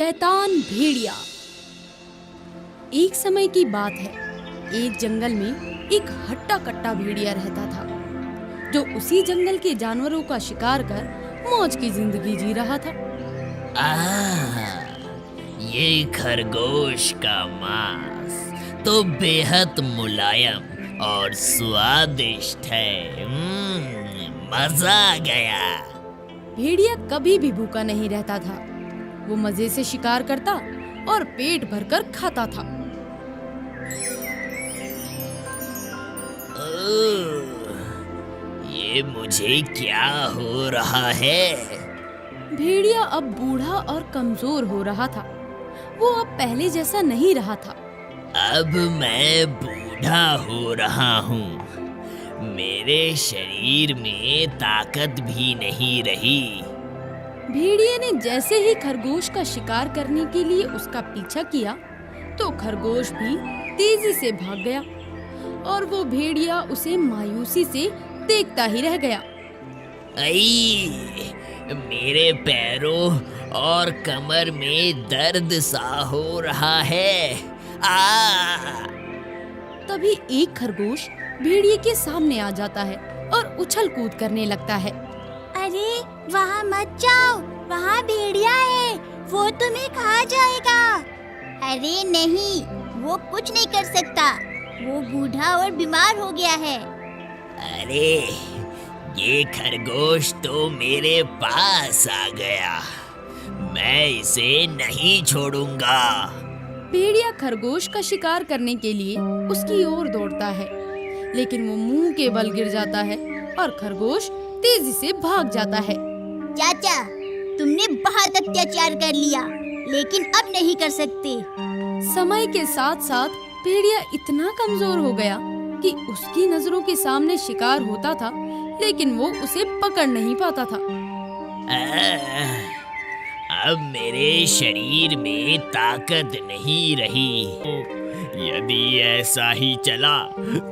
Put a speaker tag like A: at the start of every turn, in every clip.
A: शैतान भेड़िया। एक समय की बात है, एक जंगल में एक हट्टा कट्टा भेड़िया रहता था, जो उसी जंगल के जानवरों का शिकार कर मौज की जिंदगी जी रहा था।
B: ये खरगोश का मांस तो बेहद मुलायम और स्वादिष्ट है। मजा आ गया।
A: भेड़िया कभी भी भूखा नहीं रहता था। वो मजे से शिकार करता और पेट भरकर खाता था।
B: ये मुझे क्या हो रहा है?
A: भेड़िया अब बूढ़ा और कमजोर हो रहा था। वो अब पहले जैसा नहीं रहा था।
B: अब मैं बूढ़ा हो रहा हूँ। मेरे शरीर में ताकत भी नहीं रही।
A: भेड़िए ने जैसे ही खरगोश का शिकार करने के लिए उसका पीछा किया, तो खरगोश भी तेजी से भाग गया और वो भेड़िया उसे मायूसी से देखता ही रह गया।
B: मेरे पैरों और कमर में दर्द सा हो रहा है।
A: तभी एक खरगोश भेड़िए के सामने आ जाता है और उछल कूद करने लगता है।
C: अरे वहाँ मत जाओ, वहाँ भेड़िया है, वो तुम्हें खा जाएगा। अरे नहीं, वो कुछ नहीं कर सकता, वो बूढ़ा और बीमार हो गया है।
B: अरे ये खरगोश तो मेरे पास आ गया, मैं इसे नहीं छोड़ूंगा।
A: भेड़िया खरगोश का शिकार करने के लिए उसकी ओर दौड़ता है, लेकिन वो मुंह के बल गिर जाता है और खरगोश तेजी से भाग जाता है।
C: चाचा, तुमने बहुत अत्याचार कर लिया, लेकिन अब नहीं कर सकते।
A: समय के साथ साथ भेड़िया इतना कमजोर हो गया कि उसकी नजरों के सामने शिकार होता था, लेकिन वो उसे पकड़ नहीं पाता था।
B: अब मेरे शरीर में ताकत नहीं रही। यदि ऐसा ही चला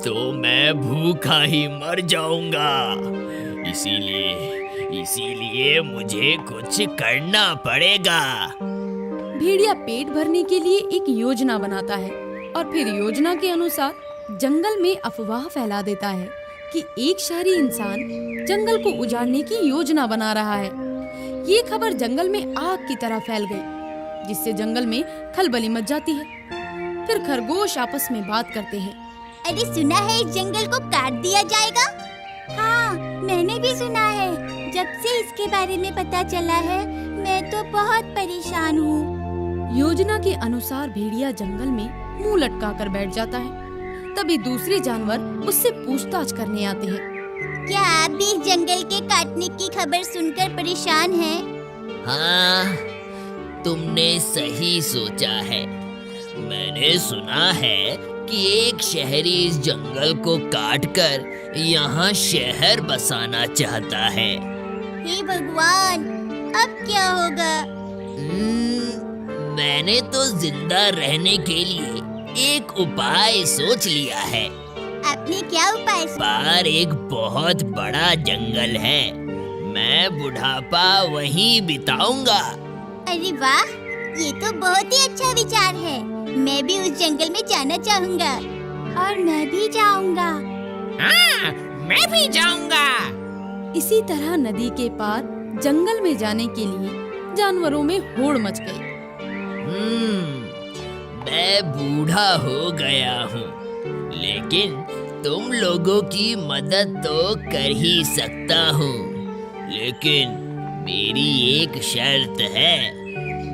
B: तो मैं भूखा ही मर जाऊंगा। इसीलिए मुझे कुछ करना पड़ेगा।
A: भेड़िया पेट भरने के लिए एक योजना बनाता है और फिर योजना के अनुसार जंगल में अफवाह फैला देता है कि एक शहरी इंसान जंगल को उजाड़ने की योजना बना रहा है। ये खबर जंगल में आग की तरह फैल गई, जिससे जंगल में खलबली मच जाती है। फिर खरगोश आपस में बात करते हैं।
C: अरे सुना है इस जंगल को काट दिया जाएगा? हाँ, मैंने भी सुना है। जब से इसके बारे में पता चला है, मैं तो बहुत परेशान हूँ।
A: योजना के अनुसार भेड़िया जंगल में मुंह लटका कर बैठ जाता है। तभी दूसरे जानवर उससे पूछताछ करने आते हैं।
C: क्या आप भी इस जंगल के काटने की खबर सुनकर परेशान हैं?
B: हाँ, तुमने सही सोचा है। मैंने सुना है कि एक शहरी इस जंगल को काटकर यहाँ शहर बसाना चाहता है।
C: हे भगवान, अब क्या होगा?
B: मैंने तो जिंदा रहने के लिए एक उपाय सोच लिया है।
C: आपने क्या उपाय?
B: बाहर एक बहुत बड़ा जंगल है, मैं बुढ़ापा वहीं बिताऊंगा।
C: अरे वाह, ये तो बहुत ही अच्छा विचार है। मैं भी उस जंगल में जाना चाहूँगा। और मैं भी जाऊँगा।
B: हाँ, मैं भी जाऊँगा।
A: इसी तरह नदी के पार जंगल में जाने के लिए जानवरों में होड़ मच गई।
B: मैं बूढ़ा हो गया हूँ, लेकिन तुम लोगों की मदद तो कर ही सकता हूँ। लेकिन मेरी एक शर्त है,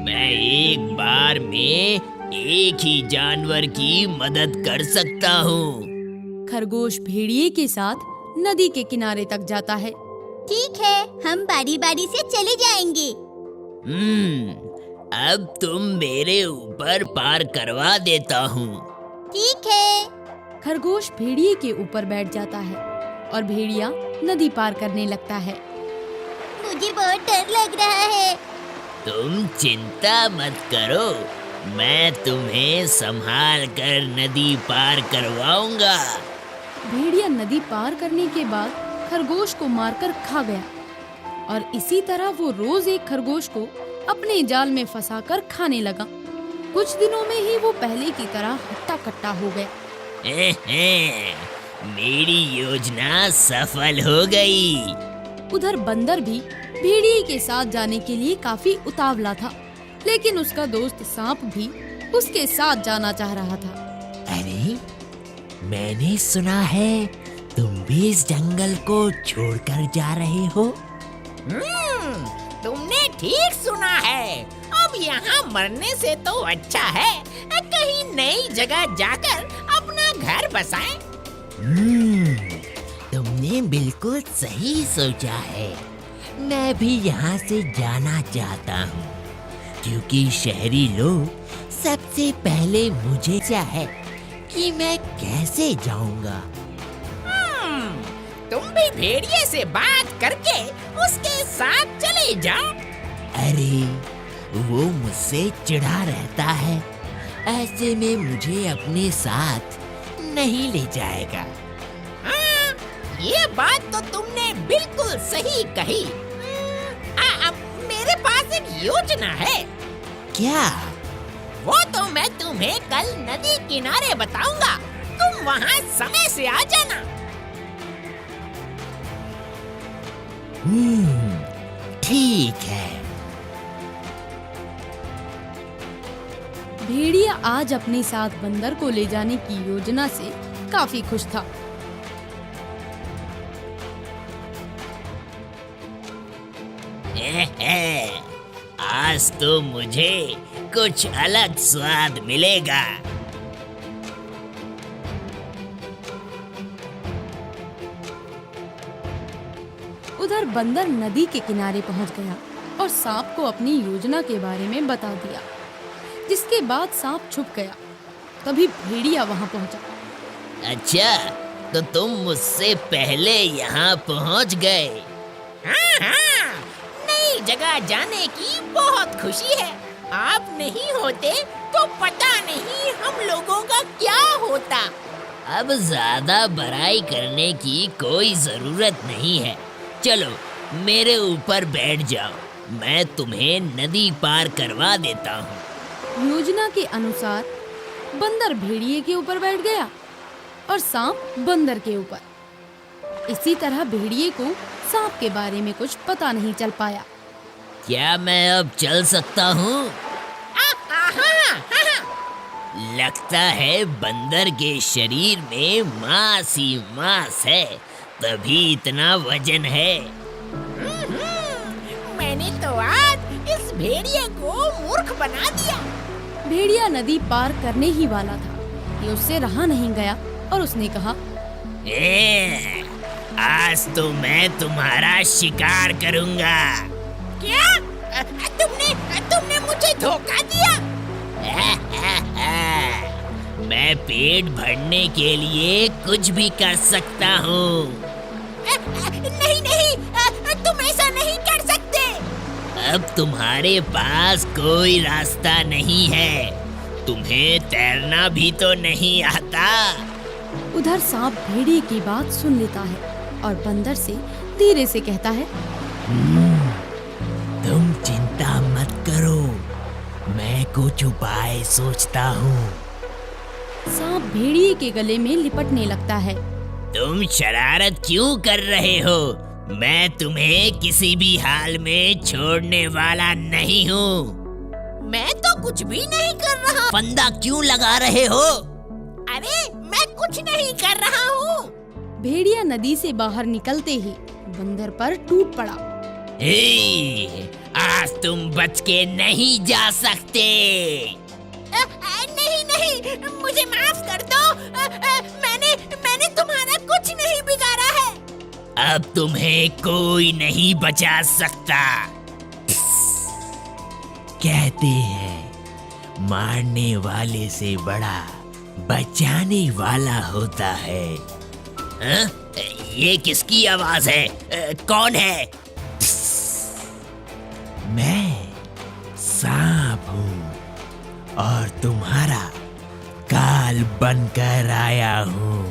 B: मैं एक बार में एक ही जानवर की मदद कर सकता हूँ।
A: खरगोश भेड़िए के साथ नदी के किनारे तक जाता है।
C: ठीक है, हम बारी बारी से चले जाएंगे।
B: अब तुम मेरे ऊपर पार करवा देता हूँ।
C: ठीक है।
A: खरगोश भेड़िए के ऊपर बैठ जाता है और भेड़िया नदी पार करने लगता है।
C: मुझे बहुत डर लग रहा है।
B: तुम चिंता मत करो, मैं तुम्हें संभाल कर नदी पार करवाऊंगा।
A: भेड़िया नदी पार करने के बाद खरगोश को मारकर खा गया और इसी तरह वो रोज एक खरगोश को अपने जाल में फंसाकर खाने लगा। कुछ दिनों में ही वो पहले की तरह हट्टा कट्टा हो गया।
B: मेरी योजना सफल हो गई।
A: उधर बंदर भी भेड़िए के साथ जाने के लिए काफी उतावला था, लेकिन उसका दोस्त सांप भी उसके साथ जाना चाह रहा था।
B: अरे, मैंने सुना है तुम भी इस जंगल को छोड़कर जा रहे हो।
D: तुमने ठीक सुना है। अब यहाँ मरने से तो अच्छा है कहीं नई जगह जाकर अपना घर बसाएं।
B: तुमने बिल्कुल सही सोचा है। मैं भी यहाँ से जाना चाहता हूँ, क्योंकि शहरी लोग सबसे पहले मुझे चाहे कि मैं कैसे जाऊँगा।
D: तुम भी भेड़िए से बात करके उसके साथ चले जाओ।
B: अरे, वो मुझसे चिढ़ा रहता है, ऐसे में मुझे अपने साथ नहीं ले जाएगा।
D: हाँ, ये बात तो तुमने बिल्कुल सही कही। मेरे पास एक योजना है।
B: क्या?
D: वो तो मैं तुम्हें कल नदी किनारे बताऊंगा। तुम वहाँ समय से आ जाना।
B: ठीक है।
A: भेड़िया आज अपने साथ बंदर को ले जाने की योजना से काफी खुश था।
B: आज तो मुझे कुछ अलग स्वाद मिलेगा।
A: उधर बंदर नदी के किनारे पहुंच गया और सांप को अपनी योजना के बारे में बता दिया, जिसके बाद सांप छुप गया। तभी भेड़िया वहां पहुंचा।
B: अच्छा, तो तुम मुझसे पहले यहाँ पहुँच गए।
D: हाँ, नई जगह जाने की बहुत खुशी है। आप नहीं होते तो पता नहीं हम लोगों का क्या होता।
B: अब ज्यादा बड़ाई करने की कोई जरूरत नहीं है। चलो, मेरे ऊपर बैठ जाओ, मैं तुम्हें नदी पार करवा देता हूँ।
A: योजना के अनुसार बंदर भेड़िए के ऊपर बैठ गया और सांप बंदर के ऊपर। इसी तरह भेड़िए को सांप के बारे में कुछ पता नहीं चल पाया।
B: क्या मैं अब चल सकता हूँ? लगता है बंदर के शरीर में मांस ही मांस है, तभी इतना वजन है।
D: मैंने तो आज इस भेड़िए को मूर्ख बना दिया।
A: भेड़िया नदी पार करने ही वाला था कि उससे रहा नहीं गया और उसने कहा,
B: आज तो मैं तुम्हारा शिकार करूंगा।
D: क्या? तुमने मुझे धोखा दिया?
B: मैं पेट भरने के लिए कुछ भी कर सकता हूँ।
D: नहीं, तुम ऐसा नहीं कर सकते।
B: अब तुम्हारे पास कोई रास्ता नहीं है, तुम्हें तैरना भी तो नहीं आता।
A: उधर सांप भेड़िए की बात सुन लेता है और बंदर से धीरे से कहता है,
B: तुम चिंता मत करो, मैं कुछ उपाय सोचता हूँ।
A: सांप भेड़िए के गले में लिपटने लगता है।
B: तुम शरारत क्यों कर रहे हो? मैं तुम्हें किसी भी हाल में छोड़ने वाला नहीं हूँ।
D: मैं तो कुछ भी नहीं कर रहा।
B: फंदा क्यों लगा रहे हो?
D: अरे, मैं कुछ नहीं कर रहा हूँ।
A: भेड़िया नदी से बाहर निकलते ही बंदर पर टूट पड़ा।
B: आज तुम बच के नहीं जा सकते।
D: नहीं, मुझे माफ कर दो। मैंने तुम्हारा कुछ नहीं बिगाड़ा है।
B: अब तुम्हें कोई नहीं बचा सकता। कहते हैं मारने वाले से बड़ा बचाने वाला होता है। हाँ? ये किसकी आवाज है? कौन है? मैं सांप हूँ और तुम्हारा काल बनकर आया हूँ।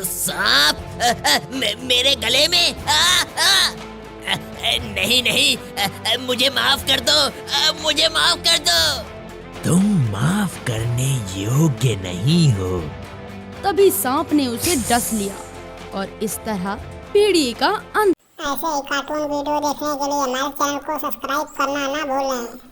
B: सांप मेरे गले में? नहीं नहीं, मुझे माफ कर दो, मुझे माफ कर दो। तुम माफ करने योग्य नहीं हो।
A: तभी सांप ने उसे डस लिया और इस तरह भेड़िए का अंत।
E: ऐसे ही कार्टून वीडियो देखने के लिए हमारे चैनल को सब्सक्राइब करना ना भूलें।